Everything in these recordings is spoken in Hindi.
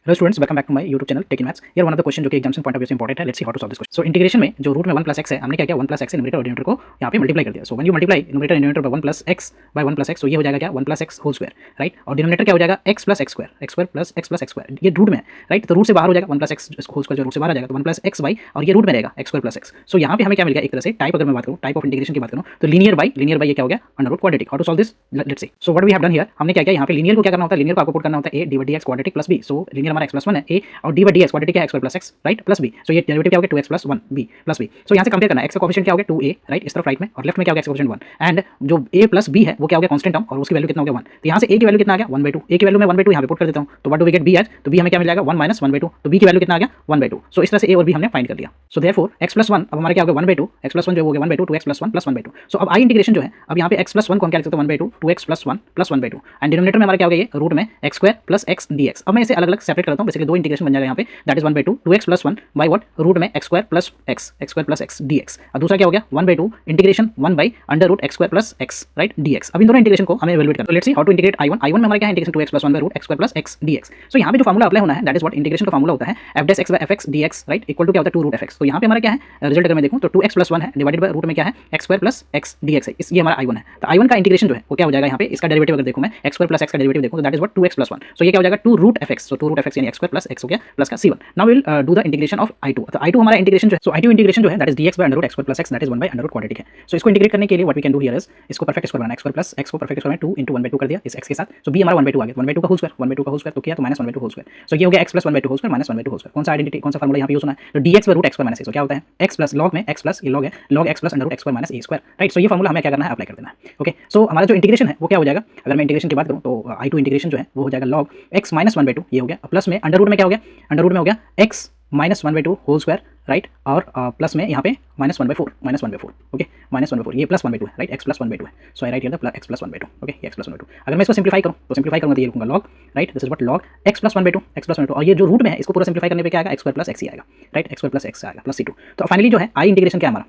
Hello students, welcome back to my YouTube channel Tech in Maths. Here one of the question जो कि एग्जामिनेशन पॉइंट ऑफ व्यू से इंपॉर्टेंट है। Let's see how to solve this question. So integration में जो रूट में 1 + x है, हमने क्या किया 1 + x से न्यूमरेटर और डिनोमिनेटर को यहाँ पे मल्टीप्लाई कर दिया। So when you multiply numerator and denominator by 1 + x by 1 + x, तो ये हो जाएगा क्या 1 + x होल स्क्वायर, राइट। और डिनोमिनेटर क्या हो जाएगा x + x square, x square + x + x square. ये रूट में है, राइट। तो रूट से बाहर हो जाएगा 1 + x होल स्क्वायर, जो रूट से बाहर आ जाएगा तो 1 + xy, और ये रूट में रहेगा x स्क्वायर + x। सो यहाँ पे हमें क्या मिल गया एक तरह से टाइप, अगर मैं बात करूँ टाइप ऑफ इंटीग्रेशन की बात करूँ तो लीनियर बाय ये क्या हो गया under root quadratic. How to solve this, let's see. So what we have done here, हमने क्या किया यहाँ पे लीनियर को क्या करना होता है, लीनियर को आपको पुट करना होता है a /dx quadratic + b। So linear हमारा x + 1 है a, और /dx क्वाड्रेटिक है x square + x, right, plus b। सो ये डेरिवेटिव क्या हो गया 2x + 1 b + b। सो यहाँ से कंपेयर करना है, x का कोएफिशिएंट क्या हो गया 2a, राइट, इस तरफ राइट में, और लेफ्ट में क्या हो गया x का कोएफिशिएंट 1, एंड जो a + b है वो क्या हो गया कांस्टेंट टर्म, और उसकी वैल्यू कितना हो गया 1। तो यहाँ से a की वैल्यू कितना आ गया 1/2, a की वैल्यू मैं 1/2 यहाँ पे पुट कर देता हूँ। तो what do we get b as, तो b हमें क्या मिल जाएगा 1 - 1/2, तो b की वैल्यू कितना आ गया 1/2। सो इस तरह से a और b हमने फाइंड कर लिया। सो देयरफॉर x + 1 अब हमारा क्या हो गया 1/2, x + 1 जो हो गया 1/2, 2x + 1 + 1/2। सो अब i इंटीग्रेशन जो है, अब यहाँ पे x + 1 को हम क्या लिख सकते हैं 1/2, 2x + 1 + 1/2, एंड डिनोमिनेटर में हमारा क्या हो गया ये रूट में x स्क्वायर + x dx। अब मैं इसे अलग-अलग सेपरेट करता हूँ, बेसिकली दो इंटीग्रेशन बन जाएगा यहाँ पे, that is 1/2 2x + 1 by what root में x स्क्वायर + x dx। और दूसरा क्या हो गया 1/2 integration 1 by under root x square + x, right, dx। अब इन दोनों इंटीग्रेशन को हमें इवैल्यूएट करना है। तो let's see how to integrate i1 में हमारा क्या है integration 2x + 1 by root x square + x dx। So यहाँ पे जो फार्मूला अप्लाई होना है दैट इज व्हाट इंटीग्रेशन का फार्मूला होता है f'(x/fx dx), right, equal to क्या होता है 2 रूट fx। तो यहाँ पे हमारा क्या है रिजल्ट अगर मैं देखूँ तो 2x + 1 है डिवाइडेड बाय रूट में क्या है x स्क्वायर + x dx है, ये हमारा i1 है। तो i1 का इंटीग्रेशन जो है वो क्या हो जाएगा यहाँ पे, इसका डेरिवेटिव अगर देखूँ मैं x स्क्वायर + x का डेरिवेटिव देखूँ तो दैट इज व्हाट 2x + 1। सो ये क्या हो जाएगा 2 root fx। So 2 root fx यानी x स्क्वायर + x हो गया प्लस का c1। Now we will do the integration of i2। तो i2 हमारा इंटीग्रेशन जो है, सो i2 इंटीग्रेशन जो है that is dx by under root x square + x, that is 1 by under root quadratic है। सो इसको इंटीग्रेट करने के लिए what we can do here is, इसको परफेक्ट स्क्वायर बनाना, x स्क्वायर + x को परफेक्ट स्क्वायर में 2 * 1/2 कर दिया इस x के साथ। सो b हमारा 1/2 आ गया, 1/2 का होल स्क्वायर, 1/2 का होल स्क्वायर तो क्या, तो -1/2 होल स्क्वायर। सो ये हो गया x + 1/2 whole square - 1/2 whole square. कौन सा आइडेंटिटी, कौन सा फार्मूला यहाँ पे यूज होना है, तो dx by root x square - a। So क्या होता है x प्लस लॉग में x प्लस ये लॉग है, log x plus under root x square - a square, right. So ये फार्मूला हमें क्या करना है अप्लाई कर देना है। ओके, सो हमारा जो इंटीग्रेशन है वो क्या हो जाएगा, अगर मैं इंटीग्रेशन की बात करूँ तो i2 इंटीग्रेशन जो है वो हो जाएगा log x - 1/2 ये हो गया, प्लस में अंडर रूट में क्या हो गया, अंडर रूट में हो गया x - 1/2 होल स्क्वायर, राइट, और प्लस में यहाँ पे -1/4 ओके, -1/4 ये प्लस 1/2 है, राइट, x + 1/2 है। So I write here the x + 1/2 okay, x + 1/2। अगर मैं इसको सिंप्लीफाई करूँ तो सिंप्लीफाई करूँगा तो ये लिखूंगा log, right, this is what log x + 1/2 और ये जो रूट में है इसको पूरा सिंप्लीफाई करने पे क्या आएगा x स्क्वायर + x ही आएगा, राइट, x स्क्वायर + x आएगा प्लस c2। तो फाइनली जो है i इंटीग्रेशन क्या है हमारा,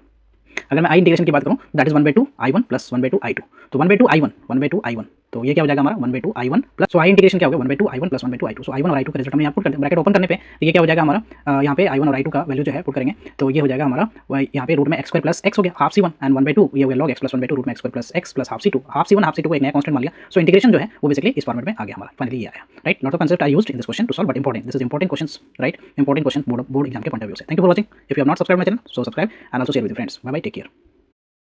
अगर मैं i इंटीग्रेशन की बात करूँ दैट इज 1/2 i1 + 1/2 i2। तो 1/2 i1 तो ये क्या हो जाएगा हमारा 1/2 i1 plus, so i integration क्या हो गया 1/2 i1 + 1/2 i2। सो i1 और i2 का रिजल्ट हमें यहाँ पुट करते हैं, ब्रैकेट ओपन करने पे तो ये क्या हो जाएगा हमारा यहाँ पे i1 और i2 का वैल्यू जो है पुट करेंगे तो ये हो जाएगा हमारा यहाँ पे रूट में x स्क्वायर + x हो गया हाफ c1 एंड 1/2 ये हो गया log x + 1/2 रूट में x square + x plus half c1 को एक नया कांस्टेंट मान लिया। सो इंटीग्रेशन जो है वो बेसिकली इस फॉर्मेट में आ गया हमारा, फाइनली ये आया, right. Lot of concept are used in this question to solve, but important, this is important questions, right, important question board exam के पॉइंट ऑफ व्यू से। Thank you for watching. If you have not subscribe my channel so subscribe and also share with friends. Bye bye, take care.